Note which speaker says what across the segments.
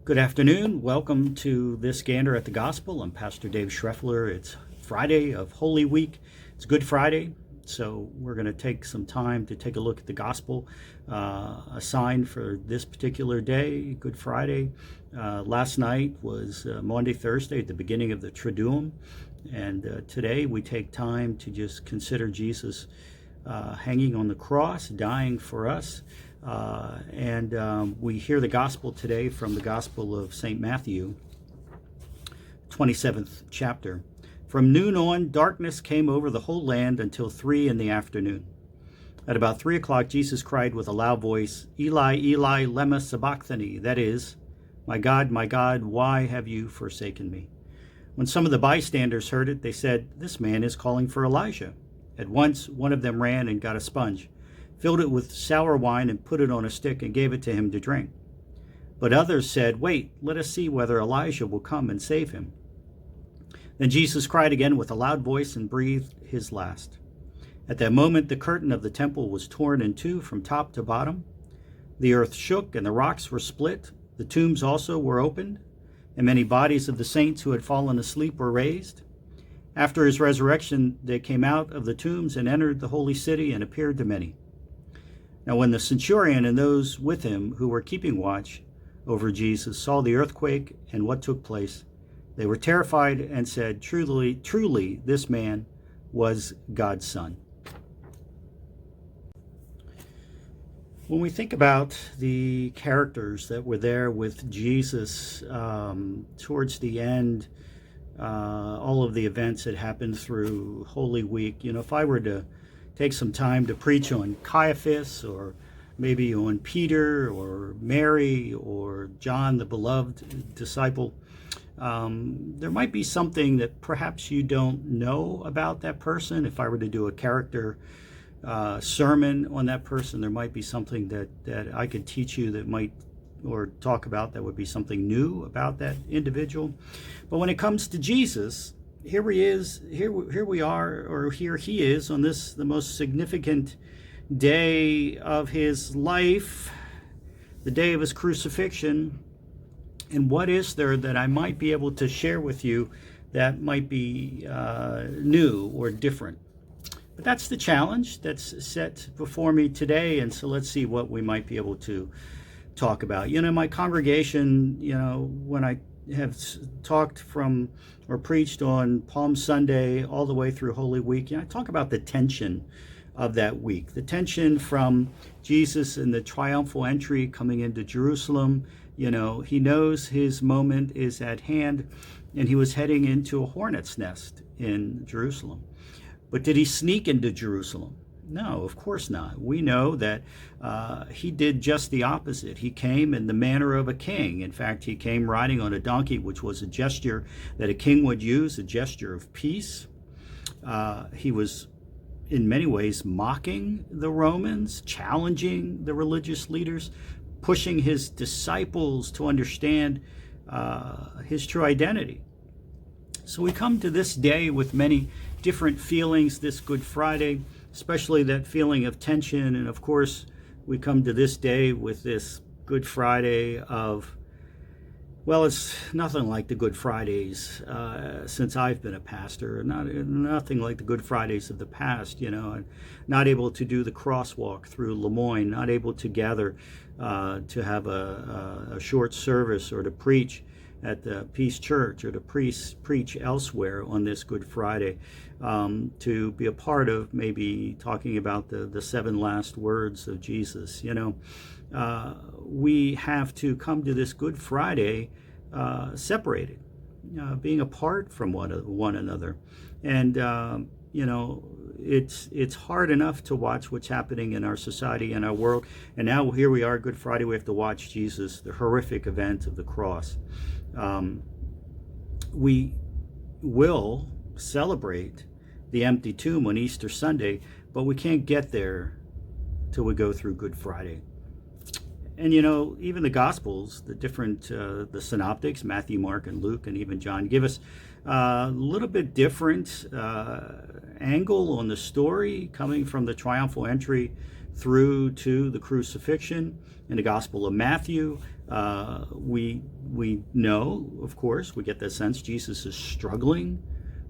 Speaker 1: Good afternoon. Welcome to this Gander at the Gospel. I'm Pastor Dave Schreffler. It's Friday of Holy Week. It's Good Friday, so we're going to take some time to take a look at the Gospel assigned for this particular day, Good Friday. Last night was Maundy Thursday, at the beginning of the Triduum, and today we take time to just consider Jesus hanging on the cross, dying for us. We hear the gospel today from the Gospel of St. Matthew, 27th chapter. From noon on, darkness came over the whole land until 3 p.m. At about 3 o'clock, Jesus cried with a loud voice, Eli, Eli, lema sabachthani, that is, my God, why have you forsaken me? When some of the bystanders heard it, they said, this man is calling for Elijah. At once, one of them ran and got a sponge, filled it with sour wine, and put it on a stick and gave it to him to drink. But others said, wait, let us see whether Elijah will come and save him. Then Jesus cried again with a loud voice and breathed his last. At that moment, the curtain of the temple was torn in two from top to bottom. The earth shook and the rocks were split. The tombs also were opened, and many bodies of the saints who had fallen asleep were raised. After his resurrection, they came out of the tombs and entered the holy city and appeared to many. Now when the centurion and those with him who were keeping watch over Jesus saw the earthquake and what took place, they were terrified and said, truly, this man was God's son. When we think about the characters that were there with Jesus towards the end, all of the events that happened through Holy Week, if I were to take some time to preach on Caiaphas, or maybe on Peter or Mary or John, the beloved disciple, there might be something that perhaps you don't know about that person. If I were to do a character sermon on that person, there might be something that I could teach you that might, or talk about, that would be something new about that individual. But when it comes to Jesus, here he is, here we are, or here he is on this, the most significant day of his life, the day of his crucifixion. And what is there that I might be able to share with you that might be new or different? But that's the challenge that's set before me today, and so let's see what we might be able to talk about. My congregation, when I have talked from or preached on Palm Sunday all the way through Holy Week, I talk about the tension of that week, the tension from Jesus and the triumphal entry coming into Jerusalem. He knows his moment is at hand, and he was heading into a hornet's nest in Jerusalem. But did he sneak into Jerusalem? No, of course not. We know that he did just the opposite. He came in the manner of a king. In fact, he came riding on a donkey, which was a gesture that a king would use, a gesture of peace. He was in many ways mocking the Romans, challenging the religious leaders, pushing his disciples to understand his true identity. So we come to this day with many different feelings this Good Friday, especially that feeling of tension. And of course, we come to this day with this Good Friday of, well, it's nothing like the Good Fridays since I've been a pastor. Nothing like the Good Fridays of the past, not able to do the crosswalk through Lemoyne, not able to gather to have a short service or to preach at the Peace Church or to preach elsewhere on this Good Friday, to be a part of maybe talking about the 7 last words of Jesus. We have to come to this Good Friday separated, being apart from one another. And, it's hard enough to watch what's happening in our society and our world. And now here we are, Good Friday, we have to watch Jesus, the horrific event of the cross. We will celebrate the empty tomb on Easter Sunday, but we can't get there till we go through Good Friday. And even the Gospels, the different, the synoptics, Matthew, Mark, and Luke, and even John, give us a little bit different angle on the story, coming from the triumphal entry through to the crucifixion. In the Gospel of Matthew, we know, of course, we get the sense Jesus is struggling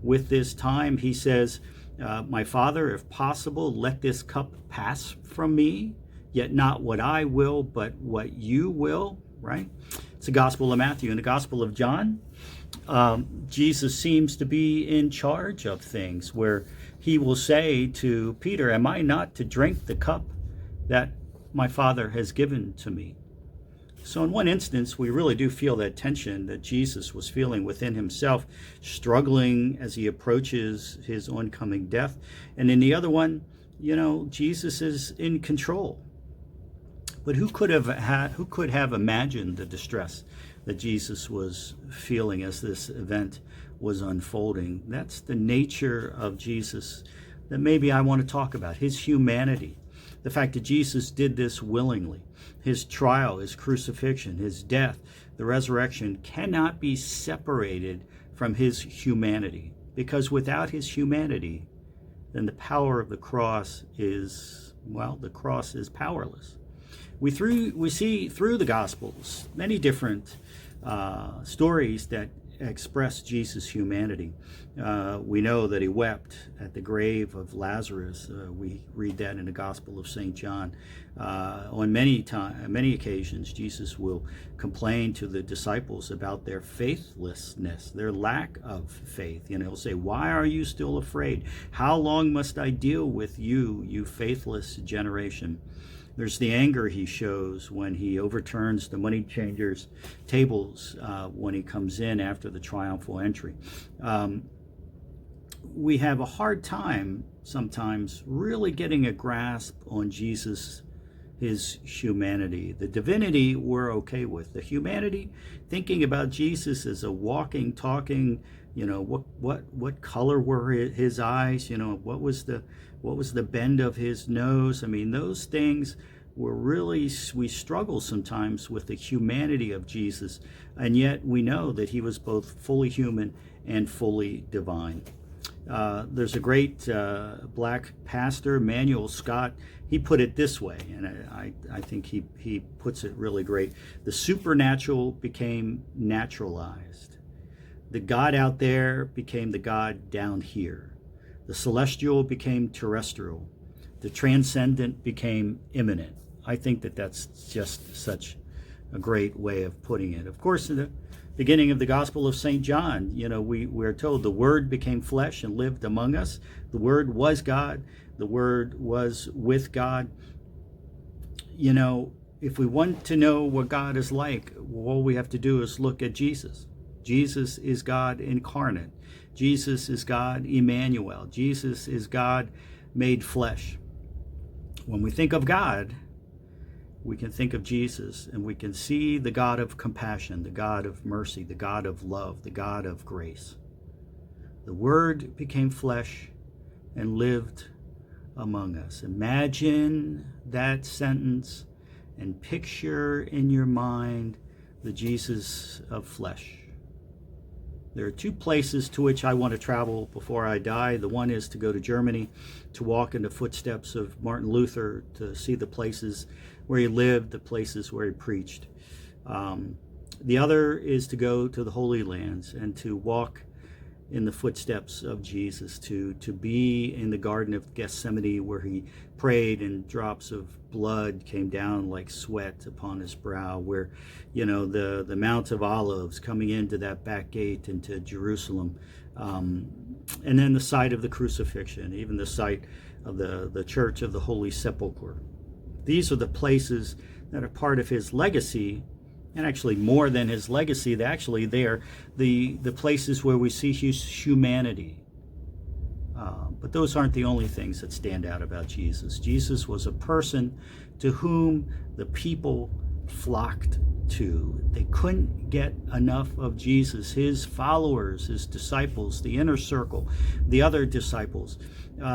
Speaker 1: with this time. He says, my Father, if possible, let this cup pass from me, yet not what I will, but what you will, right? It's the Gospel of Matthew. In the Gospel of John, Jesus seems to be in charge of things, where he will say to Peter, am I not to drink the cup that my Father has given to me? So in one instance, we really do feel that tension that Jesus was feeling within himself, struggling as he approaches his oncoming death. And in the other one, Jesus is in control. But who could have imagined the distress that Jesus was feeling as this event was unfolding? That's the nature of Jesus that maybe I want to talk about, his humanity. The fact that Jesus did this willingly. His trial, his crucifixion, his death, the resurrection cannot be separated from his humanity. Because without his humanity, then the power of the cross is powerless. We see through the Gospels many different stories that express Jesus' humanity. We know that he wept at the grave of Lazarus. We read that in the Gospel of St. John. On many occasions, Jesus will complain to the disciples about their faithlessness, their lack of faith. He'll say, why are you still afraid? How long must I deal with you, you faithless generation? There's the anger he shows when he overturns the money changers' tables when he comes in after the triumphal entry. We have a hard time sometimes really getting a grasp on Jesus, his humanity. The divinity we're okay with. The humanity, thinking about Jesus as a walking, talking, what color were his eyes? What was the bend of his nose? I mean, those things were really, we struggle sometimes with the humanity of Jesus, and yet we know that he was both fully human and fully divine. There's a great black pastor, Manuel Scott. He put it this way, and I think he puts it really great. The supernatural became naturalized. The God out there became the God down here. The celestial became terrestrial. The transcendent became immanent. I think that that's just such a great way of putting it. Of course, in the beginning of the Gospel of St. John, we're told the Word became flesh and lived among us. The Word was God. The Word was with God. If we want to know what God is like, all we have to do is look at Jesus. Jesus is God incarnate. Jesus is God Emmanuel. Jesus is God made flesh. When we think of God, we can think of Jesus, and we can see the God of compassion, the God of mercy, the God of love, the God of grace. The Word became flesh and lived among us. Imagine that sentence and picture in your mind the Jesus of flesh. There are two places to which I want to travel before I die. The one is to go to Germany, to walk in the footsteps of Martin Luther, to see the places where he lived, the places where he preached. The other is to go to the Holy Lands and to walk in the footsteps of Jesus, to be in the Garden of Gethsemane where he prayed and drops of blood came down like sweat upon his brow, where, the Mount of Olives, coming into that back gate into Jerusalem, and then the site of the crucifixion, even the site of the Church of the Holy Sepulchre. These are the places that are part of his legacy. And actually more than his legacy, they're the places where we see his humanity. But those aren't the only things that stand out about Jesus. Jesus was a person to whom the people flocked to. They couldn't get enough of Jesus. His followers, his disciples, the inner circle, the other disciples,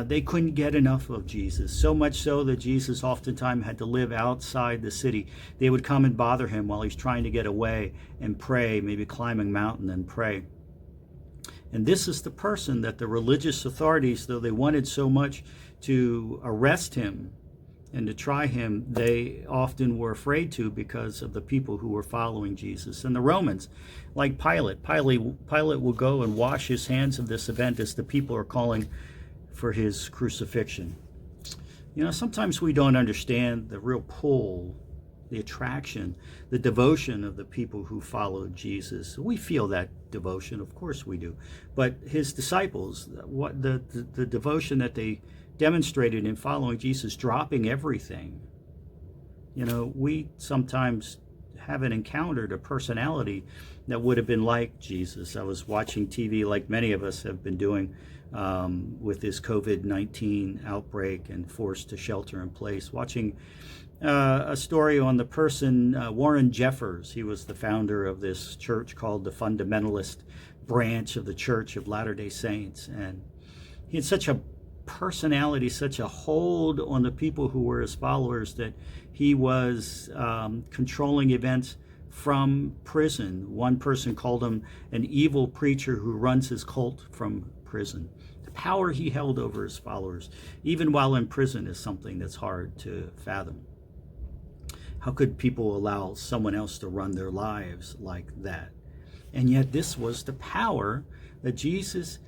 Speaker 1: they couldn't get enough of Jesus. So much so that Jesus oftentimes had to live outside the city. They would come and bother him while he's trying to get away and pray, maybe climb a mountain and pray. And this is the person that the religious authorities, though they wanted so much to arrest him and to try him, they often were afraid to because of the people who were following Jesus. And the Romans, like Pilate will go and wash his hands of this event as the people are calling for his crucifixion. Sometimes we don't understand the real pull, the attraction, the devotion of the people who followed Jesus. We feel that devotion, of course we do. But his disciples, what the devotion that they demonstrated in following Jesus, dropping everything. We sometimes haven't encountered a personality that would have been like Jesus. I was watching TV like many of us have been doing with this COVID-19 outbreak and forced to shelter in place, watching a story on the person, Warren Jeffers. He was the founder of this church called the Fundamentalist Branch of the Church of Latter-day Saints. And he had such a personality, such a hold on the people who were his followers, that he was controlling events from prison. One person called him an evil preacher who runs his cult from prison. The power he held over his followers, even while in prison, is something that's hard to fathom. How could people allow someone else to run their lives like that? And yet this was the power that Jesus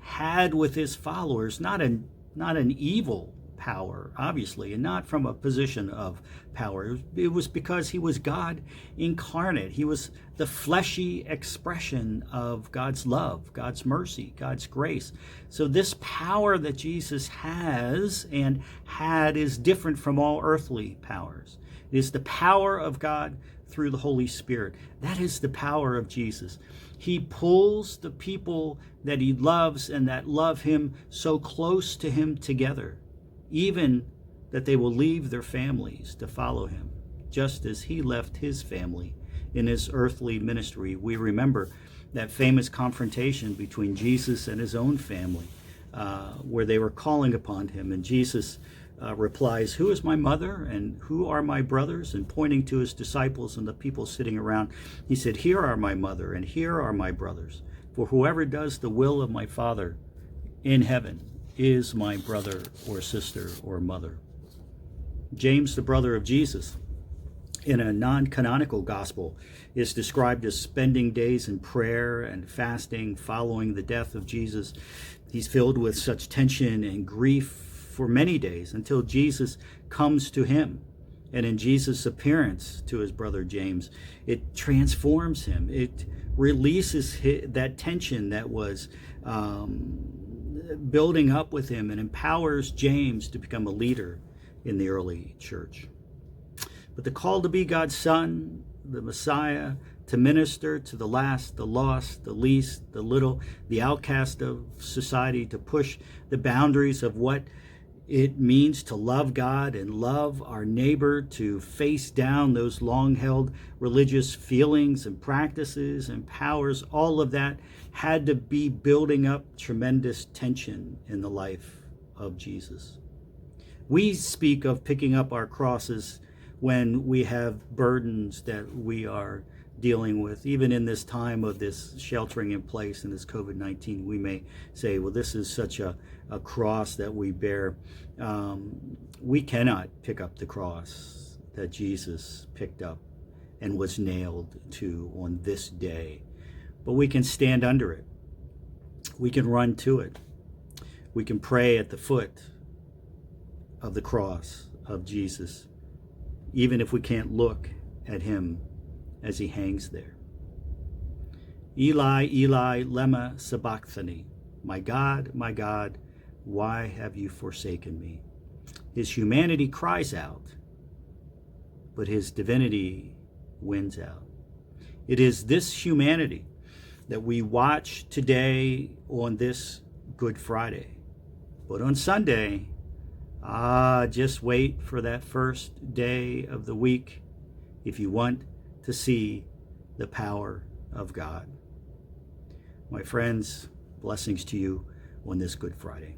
Speaker 1: had with his followers, not an evil power, obviously, and not from a position of power. It was because he was God incarnate. He was the fleshy expression of God's love, God's mercy, God's grace. So this power that Jesus has and had is different from all earthly powers. It is the power of God through the Holy Spirit. That is the power of Jesus. He pulls the people that he loves and that love him so close to him together, even that they will leave their families to follow him, just as he left his family in his earthly ministry. We remember that famous confrontation between Jesus and his own family, where they were calling upon him, and Jesus replies, "Who is my mother and who are my brothers?" And pointing to his disciples and the people sitting around, he said, "Here are my mother and here are my brothers. For whoever does the will of my Father in heaven is my brother or sister or mother." James, the brother of Jesus, in a non-canonical gospel, is described as spending days in prayer and fasting following the death of Jesus. He's filled with such tension and grief for many days until Jesus comes to him. And in Jesus' appearance to his brother James, it transforms him. It releases that tension that was building up with him, and empowers James to become a leader in the early church. But the call to be God's son, the Messiah, to minister to the last, the lost, the least, the little, the outcast of society, to push the boundaries of what it means to love God and love our neighbor, to face down those long-held religious feelings and practices and powers. All of that had to be building up tremendous tension in the life of Jesus. We speak of picking up our crosses when we have burdens that we are dealing with. Even in this time of this sheltering in place and this COVID-19, we may say, well, this is such a cross that we bear. We cannot pick up the cross that Jesus picked up and was nailed to on this day, but we can stand under it. We can run to it. We can pray at the foot of the cross of Jesus, even if we can't look at him as he hangs there. Eli, Eli, lema sabachthani. My God, why have you forsaken me? His humanity cries out, but his divinity wins out. It is this humanity that we watch today on this Good Friday. But on Sunday, just wait for that first day of the week if you want to see the power of God. My friends, blessings to you on this Good Friday.